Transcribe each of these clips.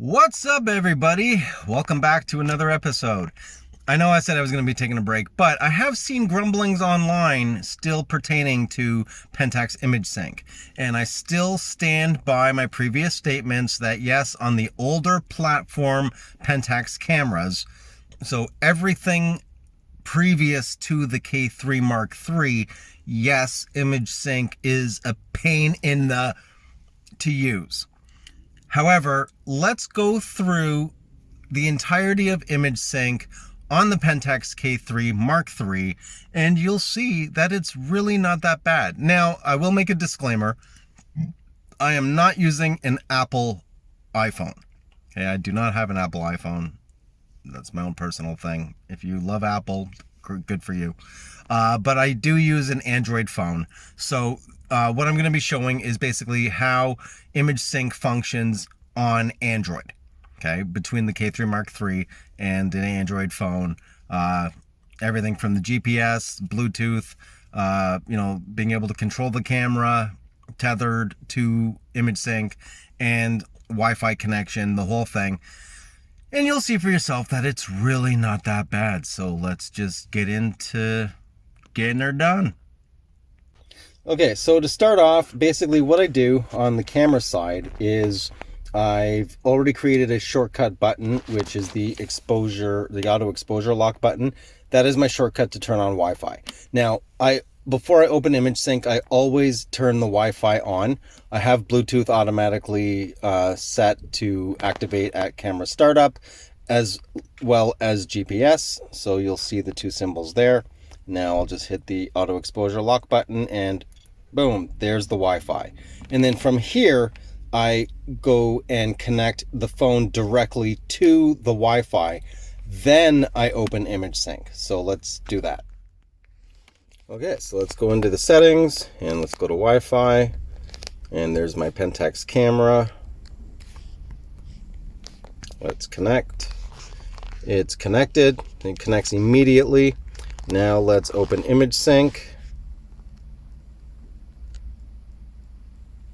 What's up, everybody? Welcome back to another episode. I know I said I was going to be taking a break, but I have seen grumblings online still pertaining to Pentax image sync. And I still stand by my previous statements that yes, on the older platform Pentax cameras, so everything previous to the K-3 Mark III, yes, image sync is a pain in the to use. However, let's go through the entirety of image sync on the Pentax K-3 Mark III, and you'll see that it's really not that bad. Now, I will make a disclaimer. I am not using an Apple iPhone. Okay, I do not have an Apple iPhone. That's my own personal thing. If you love Apple, good for you. But I do use an Android phone. So what I'm going to be showing is basically how image sync functions on Android. Okay, between the K-3 Mark III and an Android phone. Everything from the GPS, Bluetooth, being able to control the camera, tethered to image sync, and Wi-Fi connection, the whole thing. And you'll see for yourself that it's really not that bad. So let's just get into getting her done. Okay, so to start off, basically what I do on the camera side is I've already created a shortcut button, which is the auto exposure lock button. That is my shortcut to turn on Wi-Fi. Now, before I open image sync, I always turn the Wi-Fi on. I have Bluetooth automatically set to activate at camera startup, as well as GPS. So you'll see the two symbols there. Now I'll just hit the auto exposure lock button and boom, there's the Wi-Fi. And then from here, I go and connect the phone directly to the Wi-Fi. Then I open image sync. So let's do that. Okay, so let's go into the settings and let's go to Wi-Fi. And there's my Pentax camera. Let's connect. It's connected. It connects immediately. Now let's open image sync.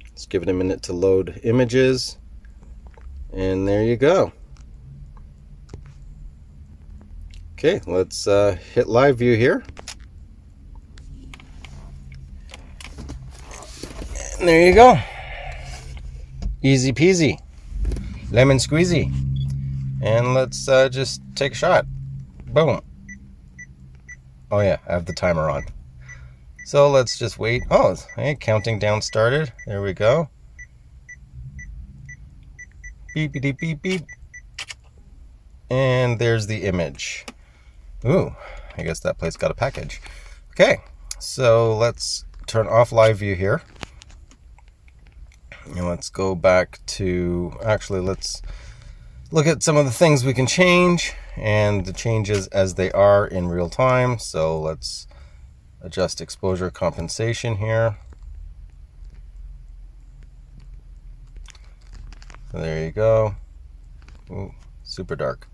Let's give it a minute to load images. And there you go. Okay, let's hit live view here. And there you go. Easy peasy. Lemon squeezy. And let's just take a shot. Boom. Oh yeah, I have the timer on. So let's just wait. Oh, hey, counting down started. There we go. Beep, beep, beep, beep. And there's the image. Ooh, I guess that place got a package. Okay, so let's turn off live view here. And let's go back to, actually, let's look at some of the things we can change and the changes as they are in real time. So let's adjust exposure compensation here. So there you go. Ooh, super dark.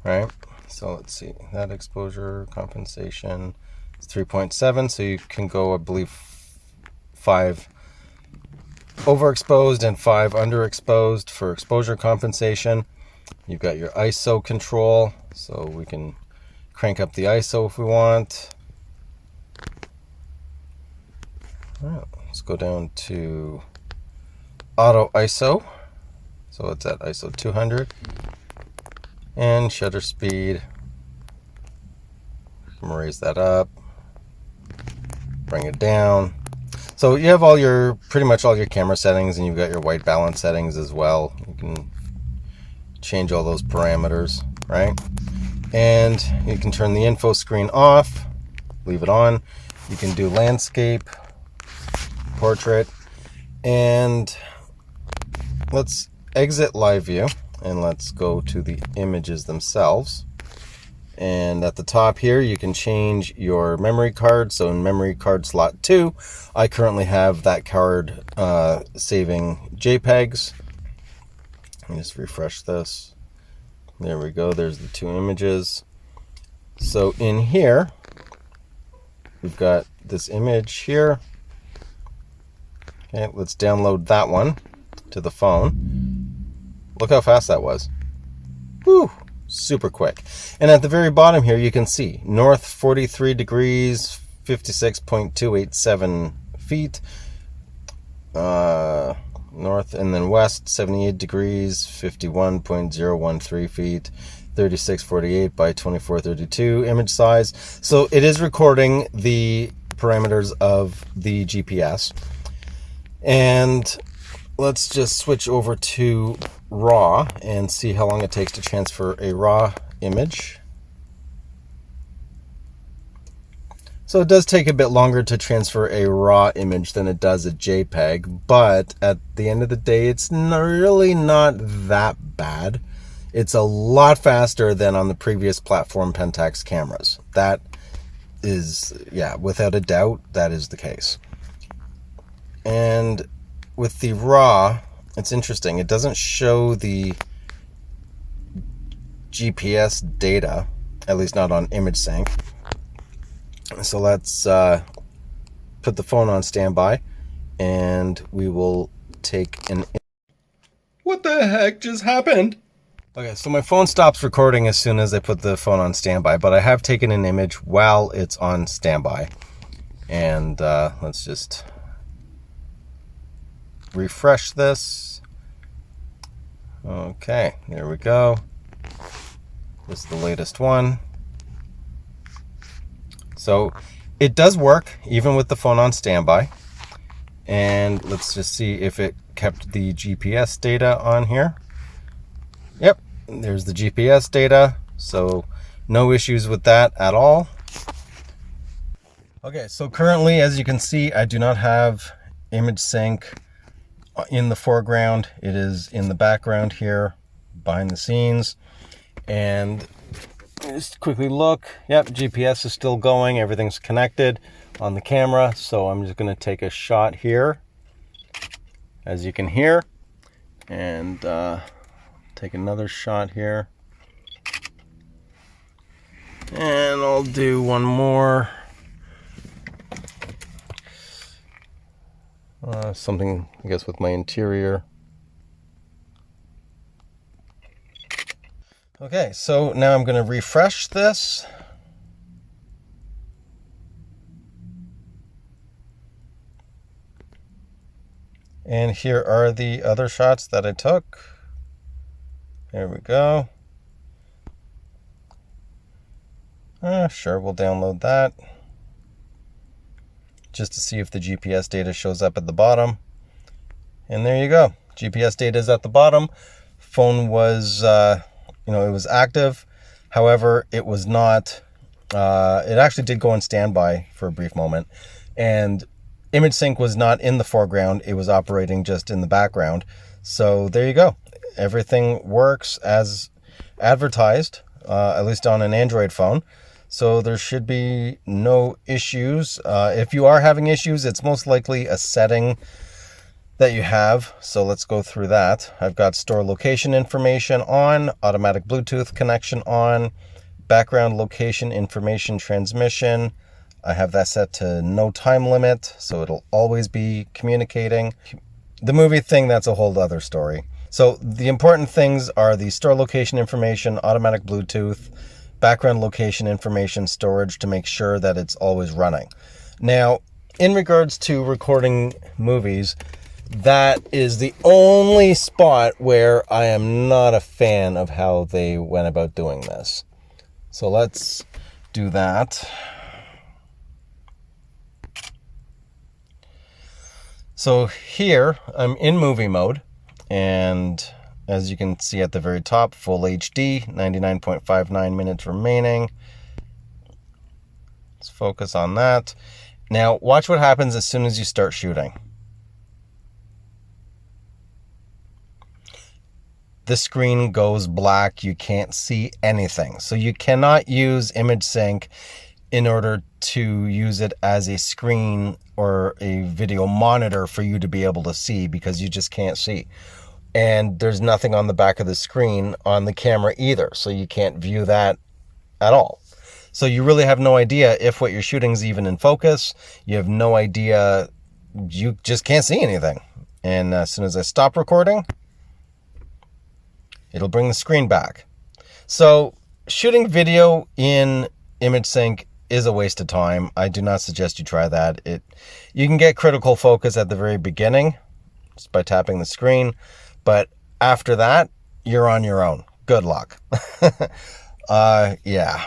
Right, so let's see, that exposure compensation is 3.7, so you can go, I believe, 5 overexposed and 5 underexposed for exposure compensation. You've got your ISO control, so we can crank up the ISO if we want. All right, let's go down to auto ISO, so it's at ISO 200. And shutter speed, I'm gonna raise that up, bring it down. So you have pretty much all your camera settings, and you've got your white balance settings as well. You can change all those parameters, right? And you can turn the info screen off, leave it on. You can do landscape, portrait, and let's exit live view. And let's go to the images themselves. And at the top here, you can change your memory card. So in memory card slot 2, I currently have that card saving JPEGs. Let me just refresh this. There we go. There's the 2 images. So in here, we've got this image here. Okay, let's download that one to the phone. Look how fast that was. Whew, super quick. And at the very bottom here, you can see north 43 degrees, 56.287 feet. North and then west 78 degrees, 51.013 feet. 3648 by 2432 image size. So it is recording the parameters of the GPS. And let's just switch over to RAW and see how long it takes to transfer a RAW image. So it does take a bit longer to transfer a RAW image than it does a JPEG, but at the end of the day, it's really not that bad. It's a lot faster than on the previous platform Pentax cameras. That is, yeah, without a doubt, that is the case. And with the RAW, it's interesting. It doesn't show the GPS data, at least not on ImageSync. So let's put the phone on standby, and we will take an... What the heck just happened? Okay, so my phone stops recording as soon as I put the phone on standby, but I have taken an image while it's on standby. And let's just refresh this. Okay, there we go. This is the latest one. So it does work even with the phone on standby. And let's just see if it kept the GPS data on here. Yep, there's the GPS data, so no issues with that at all. Okay, so currently, as you can see, I do not have ImageSync in the foreground. It is in the background here, behind the scenes. And just quickly look, yep, GPS is still going, everything's connected on the camera. So I'm just gonna take a shot here, as you can hear, and take another shot here, and I'll do one more. Something, I guess, with my interior. Okay, so now I'm going to refresh this. And here are the other shots that I took. There we go. Sure, we'll download that. Just to see if the GPS data shows up at the bottom. And there you go. GPS data is at the bottom. Phone was, it was active. However, it was not, it actually did go on standby for a brief moment. And ImageSync was not in the foreground. It was operating just in the background. So there you go. Everything works as advertised, at least on an Android phone. So there should be no issues. If you are having issues, it's most likely a setting that you have. So let's go through that. I've got store location information on, automatic Bluetooth connection on, background location information transmission. I have that set to no time limit, so it'll always be communicating. The movie thing, that's a whole other story. So the important things are the store location information, automatic Bluetooth, background location information, storage to make sure that it's always running. Now, in regards to recording movies, that is the only spot where I am not a fan of how they went about doing this. So let's do that. So here I'm in movie mode, and as you can see at the very top, full HD, 99.59 minutes remaining. Let's focus on that. Now watch what happens as soon as you start shooting. The screen goes black, you can't see anything. So you cannot use ImageSync in order to use it as a screen or a video monitor for you to be able to see, because you just can't see. And there's nothing on the back of the screen on the camera either, so you can't view that at all. So you really have no idea if what you're shooting is even in focus. You have no idea you just can't see anything. And as soon as I stop recording, it'll bring the screen back. So shooting video in image sync is a waste of time. I do not suggest you try that. You can get critical focus at the very beginning just by tapping the screen, but after that, you're on your own. Good luck. Yeah.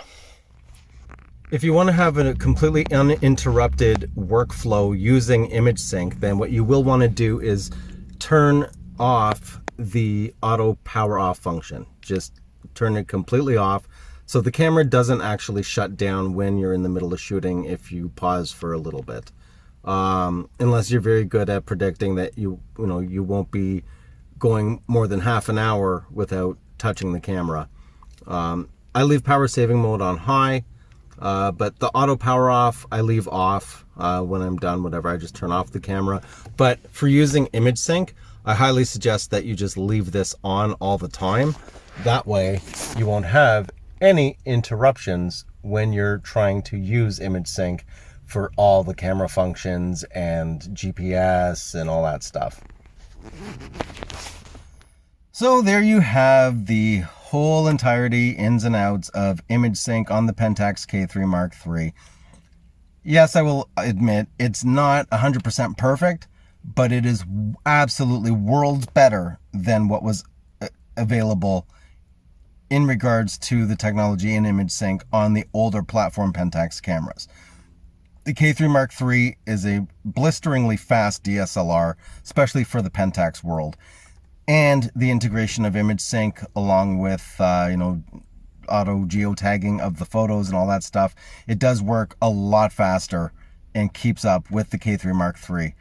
If you want to have a completely uninterrupted workflow using image sync, then what you will want to do is turn off the auto power off function. Just turn it completely off so the camera doesn't actually shut down when you're in the middle of shooting if you pause for a little bit. Unless you're very good at predicting that you won't be going more than half an hour without touching the camera. I leave power saving mode on high. But the auto power off, I leave off when I'm done, whatever. I just turn off the camera. But for using image sync, I highly suggest that you just leave this on all the time. That way you won't have any interruptions when you're trying to use image sync for all the camera functions and GPS and all that stuff. So there you have the whole entirety, ins and outs of image sync on the Pentax K-3 Mark III. Yes, I will admit it's not 100% perfect, but it is absolutely worlds better than what was available in regards to the technology in image sync on the older platform Pentax cameras. The K-3 Mark III is a blisteringly fast DSLR, especially for the Pentax world. And the integration of image sync along with, auto geotagging of the photos and all that stuff, it does work a lot faster and keeps up with the K-3 Mark III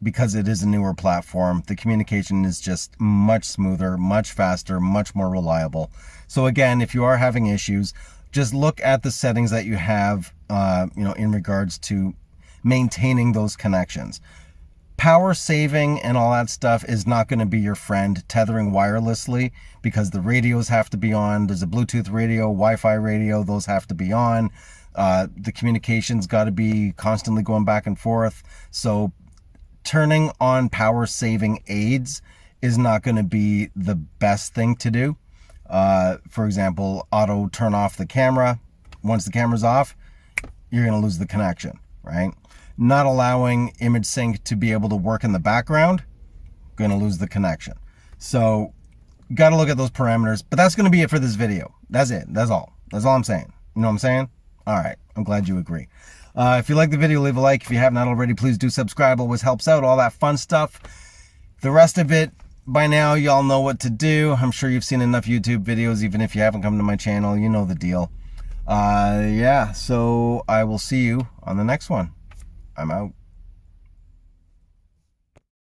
because it is a newer platform. The communication is just much smoother, much faster, much more reliable. So again, if you are having issues, just look at the settings that you have, in regards to maintaining those connections. Power saving and all that stuff is not going to be your friend tethering wirelessly because the radios have to be on. There's a Bluetooth radio, Wi-Fi radio, those have to be on. The communication's got to be constantly going back and forth. So turning on power saving aids is not going to be the best thing to do. For example, auto turn off the camera. Once the camera's off, you're going to lose the connection, right? Not allowing image sync to be able to work in the background, going to lose the connection. So got to look at those parameters, but that's going to be it for this video. That's it. That's all I'm saying. You know what I'm saying? All right. I'm glad you agree. If you like the video, leave a like. If you have not already, please do subscribe. Always helps out, all that fun stuff. The rest of it, by now, y'all know what to do. I'm sure you've seen enough YouTube videos. Even if you haven't come to my channel, you know the deal. Yeah, so I will see you on the next one. I'm out.